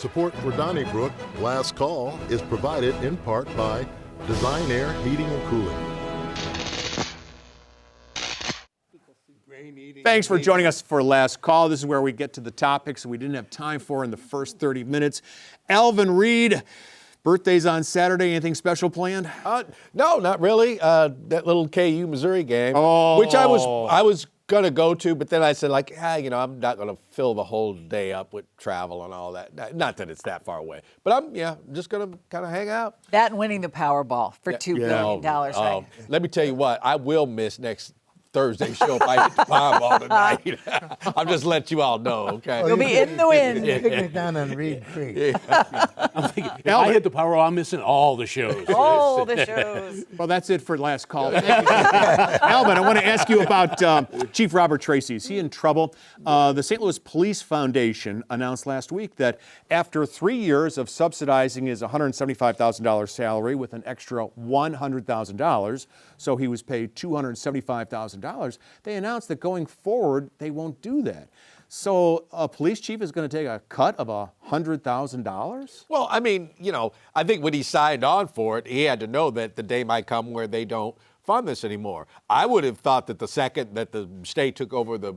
Support for Donnybrook, Last Call, is provided in part by Design Air Heating and Cooling. Thanks for joining us for Last Call. This is where we get to the topics we didn't have time for in the first 30 minutes. Alvin Reed, birthday's on Saturday. Anything special planned? No, not really. That little KU Missouri game, which I was gonna go to, but then I said, I'm not gonna fill the whole day up with travel and all that. Not that it's that far away, but I'm just gonna kind of hang out. That and winning the Powerball for $2 billion, right? Let me tell you what, I will miss next Thursday show if I hit the Powerball tonight. I'll just let you all know, okay? You'll be in the wind. Picnic down on Reed Creek. I'm thinking, if I hit the Powerball, I'm missing all the shows. All the shows. Well, that's it for Last Call. Alvin, I want to ask you about Chief Robert Tracy. Is he in trouble? The St. Louis Police Foundation announced last week that after 3 years of subsidizing his $175,000 salary with an extra $100,000, so he was paid $275,000, they announced that going forward, they won't do that. So a police chief is going to take a cut of $100,000? Well, I mean, I think when he signed on for it, he had to know that the day might come where they don't fund this anymore. I would have thought that the second that the state took over the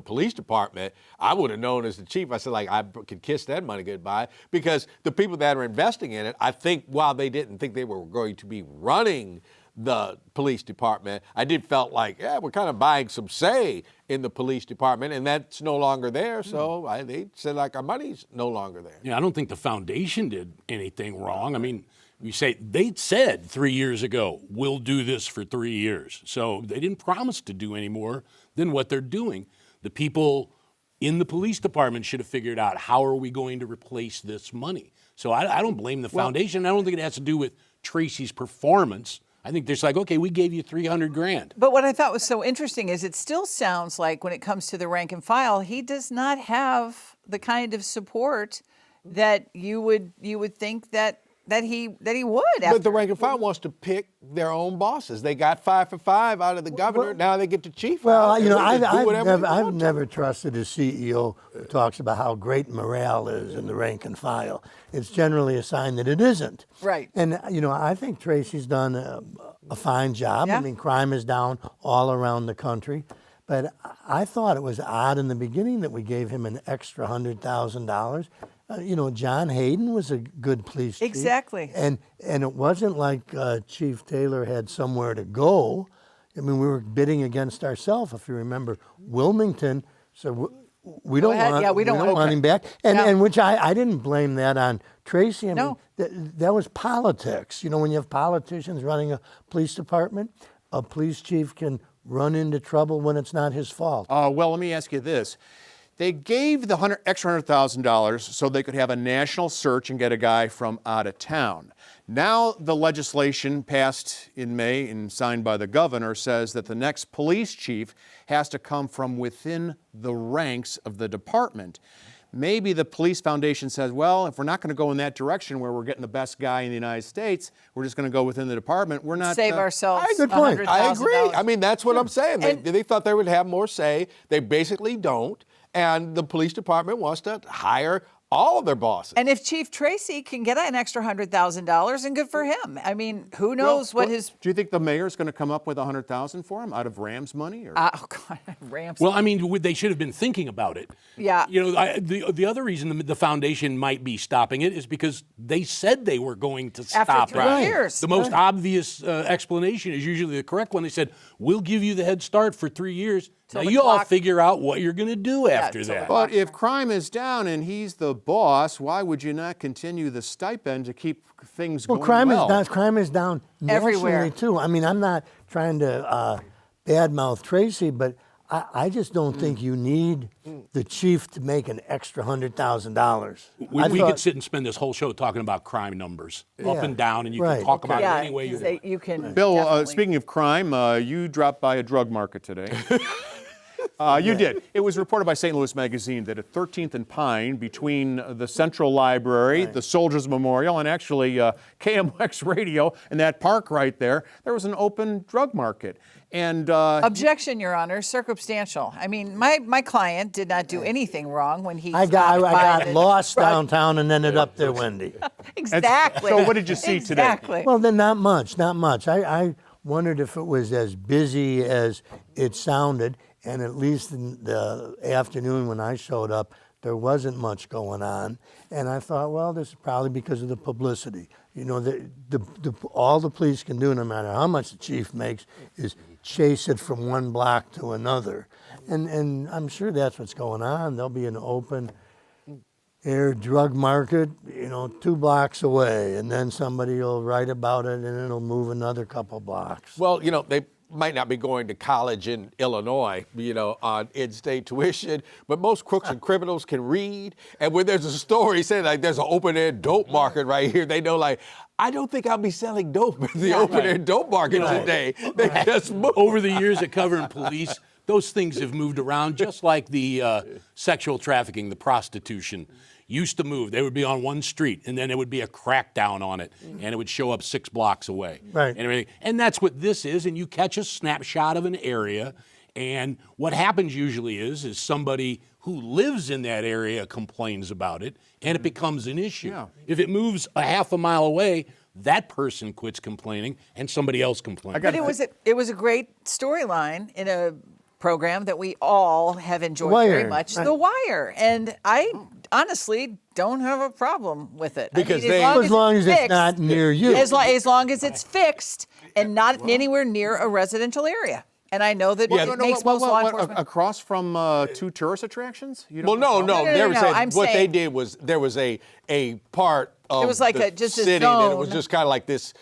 police department, I would have known as the chief. I said, I could kiss that money goodbye, because the people that are investing in it, I think while they didn't think they were going to be running the police department, I did felt like, we're kind of buying some say in the police department, and that's no longer there. So they said, our money's no longer there. Yeah, I don't think the foundation did anything wrong. I mean, you say they said 3 years ago, we'll do this for 3 years. So they didn't promise to do any more than what they're doing. The people in the police department should have figured out, how are we going to replace this money? So I don't blame the foundation. I don't think it has to do with Tracy's performance. I think there's okay, we gave you $300,000. But what I thought was so interesting is it still sounds like when it comes to the rank and file, he does not have the kind of support that you would think that he would. But the rank and file wants to pick their own bosses. They got 5 for 5 out of the governor. Now they get the chief. Well, I've never trusted a CEO who talks about how great morale is in the rank and file. It's generally a sign that it isn't. Right. And I think Tracy's done a fine job. Yeah. I mean, crime is down all around the country. But I thought it was odd in the beginning that we gave him an extra $100,000. John Hayden was a good police chief. Exactly. And it wasn't like Chief Taylor had somewhere to go. I mean, we were bidding against ourselves, if you remember. Wilmington, so we don't want him back. And which I didn't blame that on Tracy. I mean, that was politics. When you have politicians running a police department, a police chief can run into trouble when it's not his fault. Well, let me ask you this. They gave the extra $100,000 so they could have a national search and get a guy from out of town. Now the legislation passed in May and signed by the governor says that the next police chief has to come from within the ranks of the department. Maybe the police foundation says, well, if we're not going to go in that direction where we're getting the best guy in the United States, we're just going to go within the department. We're not save ourselves. Good point. I agree. I mean, that's what I'm saying. They thought they would have more say. They basically don't. And the police department wants to hire all of their bosses. And if Chief Tracy can get an extra $100,000, and good for him. I mean, who knows what his... Do you think the mayor's going to come up with $100,000 for him out of Rams money? Or? Oh, God, Rams. Well, I mean, they should have been thinking about it. Yeah. The other reason the foundation might be stopping it is because they said they were going to stop After 3 years. The most obvious explanation is usually the correct one. They said, we'll give you the head start for 3 years. Now you all figure out what you're going to do after that. But if crime is down and he's the boss, why would you not continue the stipend to keep things going well? Crime is down everywhere nationally too. I mean, I'm not trying to badmouth Tracy, but I just don't think you need the chief to make an extra $100,000. We could sit and spend this whole show talking about crime numbers up and down, and you can talk about it any way you want. You can. Bill, speaking of crime, you dropped by a drug market today. You did. It was reported by St. Louis Magazine that at 13th and Pine, between the Central Library, the Soldiers Memorial, and actually KMX Radio, and that park right there, there was an open drug market. And Objection, Your Honor, circumstantial. I mean, my client did not do anything wrong when he I got the lost drug- downtown and ended up there, Wendy. Exactly. So what did you see today? Exactly. Well, then not much. I wondered if it was as busy as it sounded, and at least in the afternoon when I showed up, there wasn't much going on. And I thought, well, this is probably because of the publicity. You know, all the police can do, no matter how much the chief makes, is chase it from one block to another. And I'm sure that's what's going on. There'll be an open air drug market, 2 blocks away, and then somebody will write about it and it'll move another couple blocks. Well, they might not be going to college in Illinois, on in-state tuition, but most crooks and criminals can read. And when there's a story saying like there's an open-air dope market right here, they know like, I don't think I'll be selling dope in the open-air dope market today. They just move. Over the years of covering police, those things have moved around, just like the sexual trafficking, the prostitution used to move. They would be on one street, and then there would be a crackdown on it, and it would show up 6 blocks away. Right. And everything. And that's what this is, and you catch a snapshot of an area, and what happens usually is somebody who lives in that area complains about it, and it becomes an issue. Yeah. If it moves a half a mile away, that person quits complaining, and somebody else complains. But it was a great storyline in a program that we all have enjoyed Wire. very much, The Wire. And I honestly don't have a problem with it. Because as long as it's fixed, not near you. As long as it's fixed and not anywhere near a residential area. And I know that it makes most law enforcement. Across from 2 tourist attractions? You Well, don't no. They were saying I'm what they saying- did was there was a part of It was like the just a city that it was zone. just kind of like this.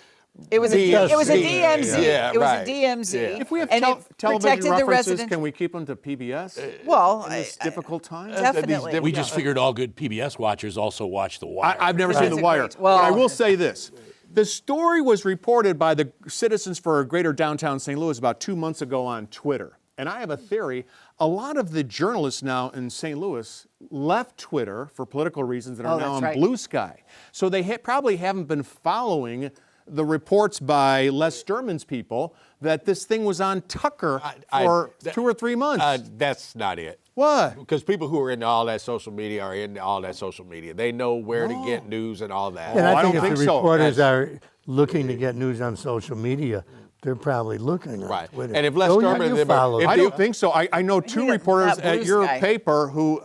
It was a DMZ. Yeah, it was right. a DMZ. Yeah. If we have and it television protected the references, residential. can we keep them to PBS Well, in this difficult time? definitely. We just figured all good PBS watchers also watch The Wire. I've never Right. seen The That's a Wire. great- well- But I will say this. The story was reported by the Citizens for Greater Downtown St. Louis about 2 months ago on Twitter. And I have a theory. A lot of the journalists now in St. Louis left Twitter for political reasons that are now that's on right. Blue Sky. So they probably haven't been following the reports by Les Sturman's people that this thing was on Tucker for 2 or 3 months. That's not it. What? Because people who are into all that social media are into all that social media. They know where to get news and all that. And I I think don't if think the so. reporters are looking to get news on social media, they're probably looking on Right. Twitter. And if Les Oh, yeah, Sturman you and them follow if them. I they- don't think so. I know 2 Yeah, reporters not at Blue your Sky. paper who,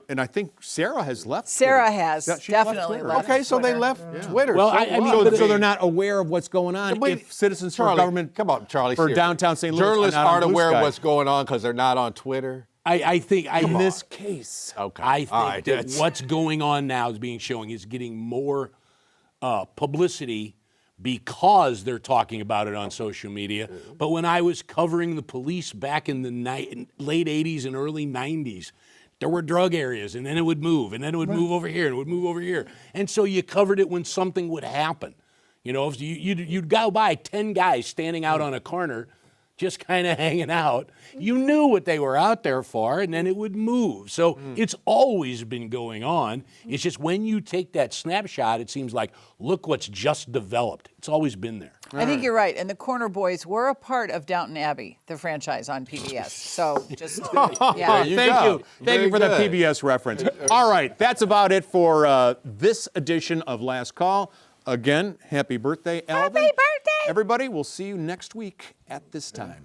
and I think Sarah has left. Sarah Twitter. has Yeah, she left definitely Twitter. left. Okay, so they Twitter. left Twitter. Well, so I mean, what? So they're not aware of what's going on. Wait, If Citizens for Charlie, Government, come on, Charlie, for seriously. downtown St. Louis, Journalists are not on aren't Blue aware Sky. of what's going on because they're not on Twitter. I think in this case. Okay. I think All right, that that's- what's going on now is being showing is getting more publicity because they're talking about it on social media. But when I was covering the police back in the late 80s and early 90s, there were drug areas, and then it would move, and then it would move over here, and it would move over here. And so you covered it when something would happen. You know, if you'd go by 10 guys standing out on a corner, just kind of hanging out. You knew what they were out there for, and then it would move. So it's always been going on. It's just when you take that snapshot, it seems like, look what's just developed. It's always been there. I think you're right. And the Corner Boys were a part of Downton Abbey, the franchise on PBS. So just, yeah. you Thank go. you. Thank Very you for the good. PBS reference. All right, that's about it for this edition of Last Call. Again, happy birthday, Alvin. Happy birthday! Everybody, we'll see you next week at this time.